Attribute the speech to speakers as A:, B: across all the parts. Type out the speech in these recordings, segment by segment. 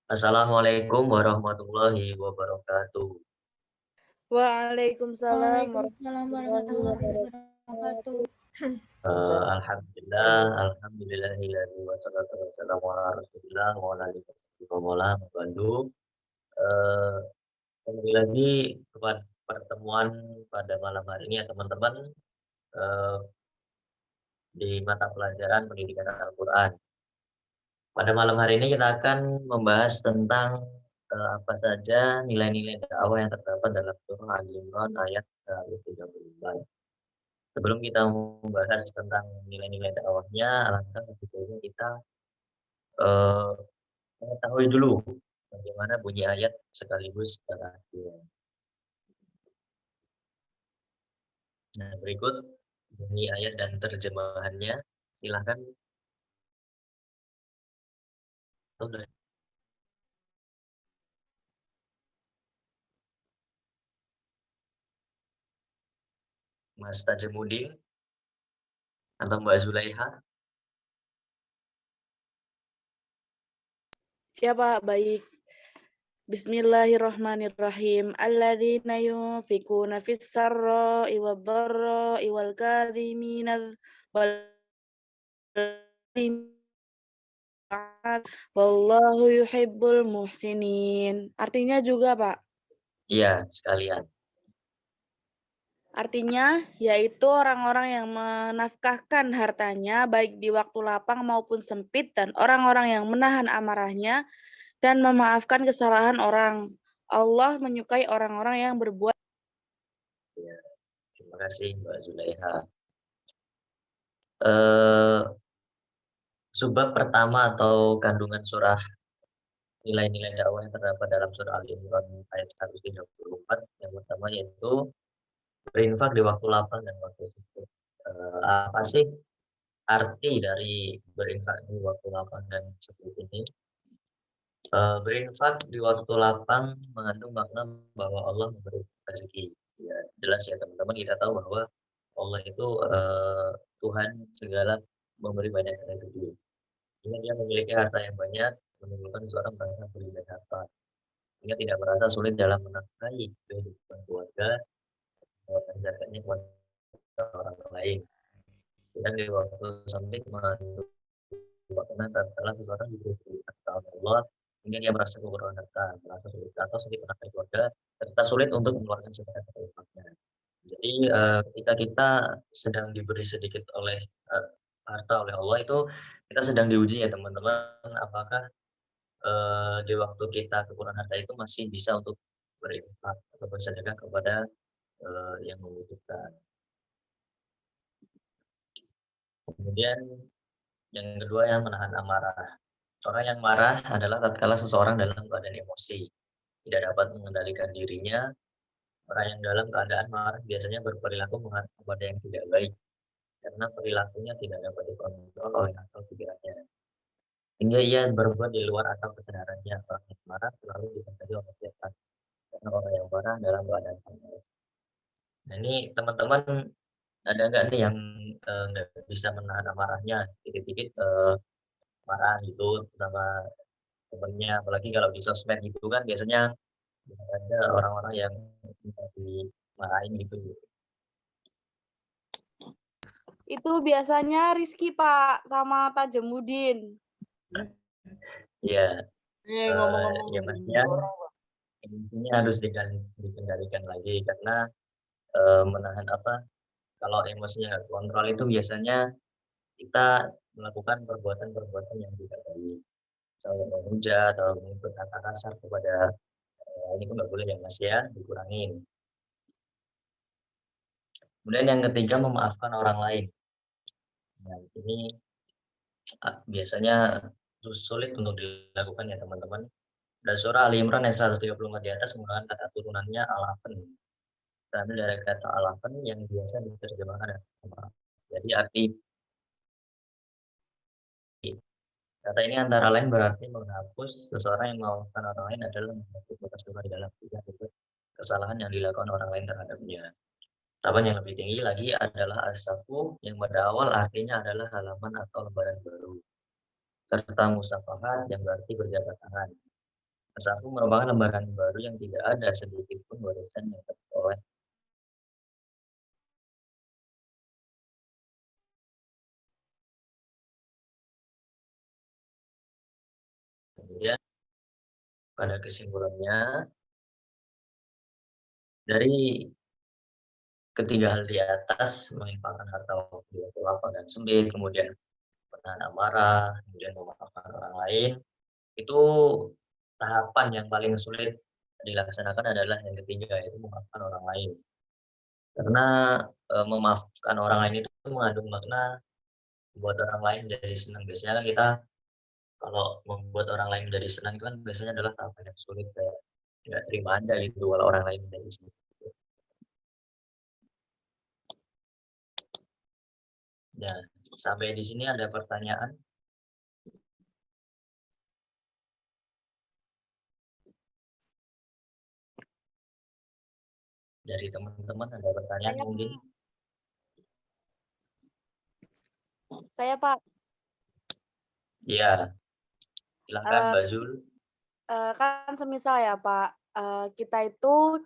A: Assalamualaikum warahmatullahi wabarakatuh.
B: Waalaikumsalam
C: Waalaikumsalam
B: warahmatullahi
C: warahmatullahi
B: wabarakatuh.
C: wabarakatuh.
A: Alhamdulillah, alhamdulillahilladzi wassalatu wassalamu ala Rasulillah wa ala alihi wa sahbihi. Eh, Kembali lagi kepada pertemuan pada malam hari ini ya teman-teman, eh, di mata pelajaran pendidikan Al-Qur'an. Pada malam hari ini kita akan membahas tentang apa saja nilai-nilai dakwah yang terdapat dalam surah Al-Imran ayat 34. Sebelum kita membahas tentang nilai-nilai dakwahnya, alangkah lebih baiknya kita eh, mengetahui dulu bagaimana bunyi ayat sekaligus secara detail. Nah, berikut bunyi ayat dan terjemahannya. Silahkan. Mas Tajamudin atau Mbak Zulaiha.
B: Ya Pak, baik. Bismillahirrahmanirrahim. Alladzina yunfikuna fis sarra'i wad-dharra'i wal kadhimina wal wallahu yuhibbul muhsinin. Artinya juga, Pak.
A: Iya, sekalian.
B: Artinya yaitu orang-orang yang menafkahkan hartanya baik di waktu lapang maupun sempit dan orang-orang yang menahan amarahnya dan memaafkan kesalahan orang. Allah menyukai orang-orang yang berbuat.
A: Ya, terima kasih Mbak Zulaiha. Eh, Subbab pertama atau kandungan surah nilai-nilai dakwah yang terdapat dalam surah Al-Imran ayat 134 yang pertama yaitu berinfak di waktu lapang dan waktu sempit. Apa sih arti dari berinfak di waktu lapang dan sempit ini? Berinfak di waktu lapang mengandung makna bahwa Allah memberi rezeki. Ya, jelas ya teman-teman, kita tahu bahwa Allah itu Tuhan segala, memberi banyak rezeki. Jika dia memiliki harta yang banyak, menimbulkan seorang merasa berlimpah harta. Sehingga tidak merasa sulit dalam menafkahi kehidupan keluarga, dan zakatnya kepada orang lain. Sedang di waktu sempit mengandung makna tatkala seseorang diberi harta oleh Allah, hingga dia merasa kekurangan harta, merasa sulit atau sulit menafkahi keluarga, serta sulit untuk mengeluarkan zakat atau infaknya. Jadi ketika kita sedang diberi sedikit oleh harta oleh Allah itu, kita sedang diuji ya teman-teman, apakah di waktu kita kekurangan harta itu masih bisa untuk berinfak atau bersedekah kepada yang membutuhkan. Kemudian yang kedua yang menahan amarah. Orang yang marah adalah tatkala seseorang dalam keadaan emosi, tidak dapat mengendalikan dirinya. Orang yang dalam keadaan marah biasanya berperilaku mengarah kepada yang tidak baik, karena perilakunya tidak dapat dikontrol oleh akal pikirannya. Hingga ia berbuat di luar akal kesadarannya. Orang yang marah selalu ditandai oleh setan, karena orang yang marah dalam keadaan panas. Nah ini teman-teman, ada nggak nih yang nggak bisa menahan amarahnya, dikit-dikit marah gitu sama temennya, apalagi kalau di sosmed gitu kan biasanya ada orang-orang yang dimarahin gitu.
B: Itu biasanya Rizky, Pak, sama Tajamudin.
A: Iya,
C: Ngomong-ngomong
A: ya pastinya
C: orang,
A: intinya harus dikendalikan lagi, karena menahan apa, kalau emosinya nggak kontrol itu biasanya kita melakukan perbuatan-perbuatan yang tidak baik, misalnya menghujat atau berkata kasar kepada ini pun nggak boleh ya Mas ya, dikurangin. Kemudian yang ketiga, memaafkan orang lain. Nah, ini biasanya sulit untuk dilakukan ya teman-teman. Dan surah Ali Imran ayat 134 di atas menggunakan kata turunannya alafen. Terambil dari kata alafen yang biasa diterjemahkan maaf. Jadi arti kata ini antara lain berarti menghapus. Seseorang yang memaafkan orang lain adalah menghapus bekas luka di dalam dirinya, kesalahan yang dilakukan orang lain terhadapnya. Taban yang lebih tinggi lagi adalah as-safu, yang pada awal artinya adalah halaman atau lembaran baru, serta musafahat yang berarti berjabat tangan. Mushaf merupakan lembaran baru yang tidak ada sedikit pun warisan yang terperoleh. Kemudian pada kesimpulannya, dari ketiga hal di atas, menginfakkan harta waktu di waktu lapang dan sempit, kemudian menahan amarah, kemudian memaafkan orang lain, itu tahapan yang paling sulit dilaksanakan adalah yang ketiga, yaitu memaafkan orang lain. Karena memaafkan orang lain itu mengandung makna membuat orang lain jadi senang. Biasanya kan kita kalau membuat orang lain menjadi senang itu kan biasanya adalah tahapan yang sulit, kayak nggak terima aja gitu kalau orang lain menjadi senang. Nah, sampai di sini ada pertanyaan dari teman-teman, ada pertanyaan mungkin?
B: Saya Pak.
A: Iya, silakan Mbak Zul.
B: Kan semisal ya Pak, kita itu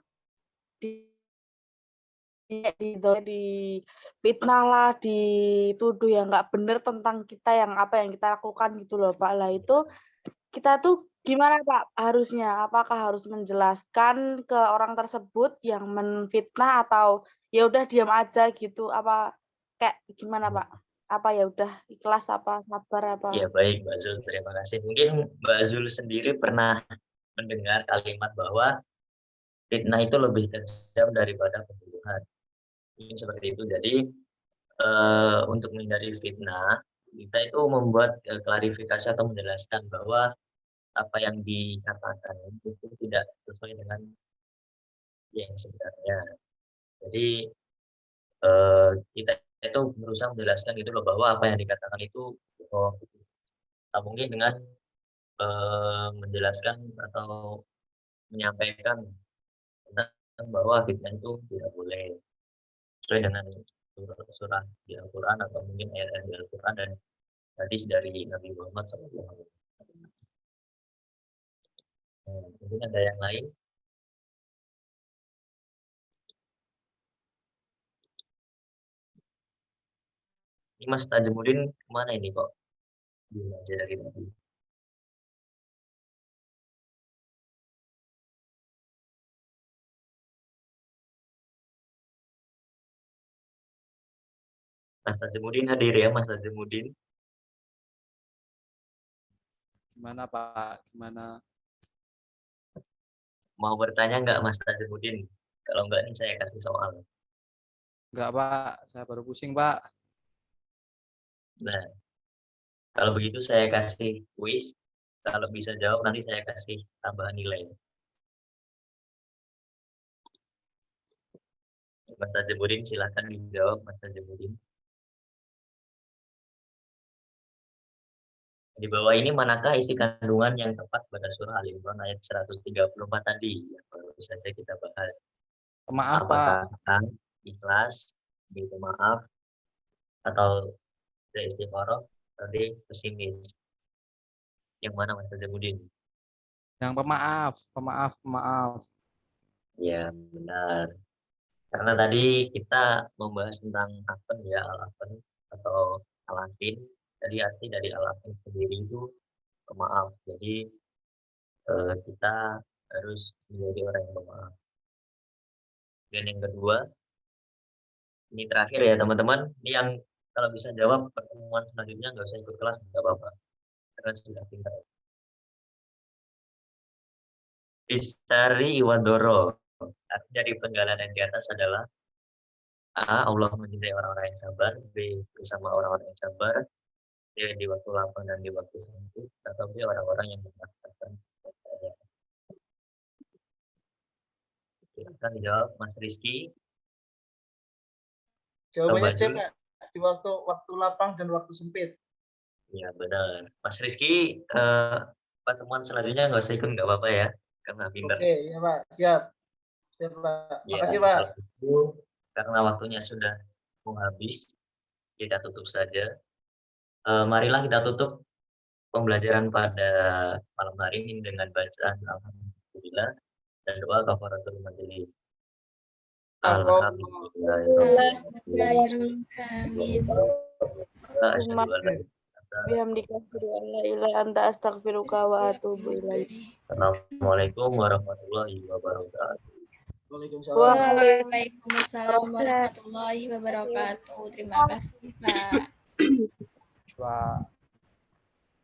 B: difitnah lah, dituduh yang nggak bener tentang kita, yang apa yang kita lakukan gitu loh Pak. Lah itu kita tuh gimana Pak harusnya? Apakah harus menjelaskan ke orang tersebut yang menfitnah atau ya udah diam aja gitu? Apa kayak gimana Pak? Apa ya udah ikhlas, apa sabar, apa?
A: Ya baik Mbak Zul, terima kasih. Mungkin Mbak Zul sendiri pernah mendengar kalimat bahwa fitnah itu lebih kejam daripada pembunuhan. Ini seperti itu. Jadi untuk menghindari fitnah, kita itu membuat klarifikasi atau menjelaskan bahwa apa yang dikatakan itu tidak sesuai dengan yang sebenarnya. Jadi kita itu berusaha menjelaskan gitu loh bahwa apa yang dikatakan itu bohong. Nah, mungkin dengan menjelaskan atau menyampaikan tentang bahwa fitnah itu tidak boleh sesuai dengan surah di Al-Quran atau mungkin ayat-ayat di Al-Quran dan hadis dari Nabi Muhammad SAW. Mungkin ada yang lain. Ini Mas Tajamudin kemana ini kok? Belum aja dari tadi. Mas Tajamudin hadir ya, Mas Tajamudin.
C: Gimana Pak? Gimana?
A: Mau bertanya nggak Mas Tajamudin? Kalau nggak nih saya kasih soal.
C: Enggak Pak, saya baru pusing Pak.
A: Nah, kalau begitu saya kasih kuis. Kalau bisa jawab nanti saya kasih tambahan nilai. Mas Tajamudin silahkan dijawab Mas Tajamudin. Di bawah ini manakah isi kandungan yang tepat pada surah Al-Imran ayat 134 tadi yang baru saja kita bahas?
C: Maaf
A: Apakah
C: Pak.
A: ikhlas, minta maaf, atau istiqoroh, tadi pesimis? Yang mana Mas Tajamudin?
C: Yang pemaaf, pemaaf, pemaaf.
A: Ya benar. Karena tadi kita membahas tentang afen ya, al-afen atau al-afin. Jadi arti dari al-afin sendiri itu pemaaf. Jadi kita harus menjadi orang yang pemaaf. Dan yang kedua, ini terakhir ya teman-teman. Ini yang kalau bisa jawab pertemuan selanjutnya nggak usah ikut kelas, nggak apa-apa. Karena sudah pintar. Istari Iwadoro. Arti dari penggalan yang di atas adalah A. Allah mencintai orang-orang yang sabar. B. Bersama orang-orang yang sabar. C. Di waktu lapang dan di waktu sempit. Atau B. Orang-orang yang mengatakan. Silakan dijawab Mas Rizky.
D: Jawabannya C, Pak. Di waktu lapang dan waktu sempit.
A: Ya benar. Mas Rizky, pertemuan selanjutnya nggak usah ikut, nggak apa-apa ya. Karena pintar.
D: Oke, ya Pak. Siap. Siap, Pak.
A: Ya,
D: Makasih, Pak.
A: itu, karena waktunya sudah mau habis, kita tutup saja. Marilah kita tutup pembelajaran pada malam hari ini dengan bacaan alhamdulillah dan doa kafaratul majelis. Alhamdulillah.
E: Amin.
B: Bihamdika asyhadu an la ilaha anta astaghfiruka wa atubu ilaik.
A: Assalamualaikum warahmatullahi wabarakatuh.
D: Waalaikumsalam.
E: Waalaikumsalam warahmatullahi wabarakatuh. Terima kasih, Pak.
C: Pak.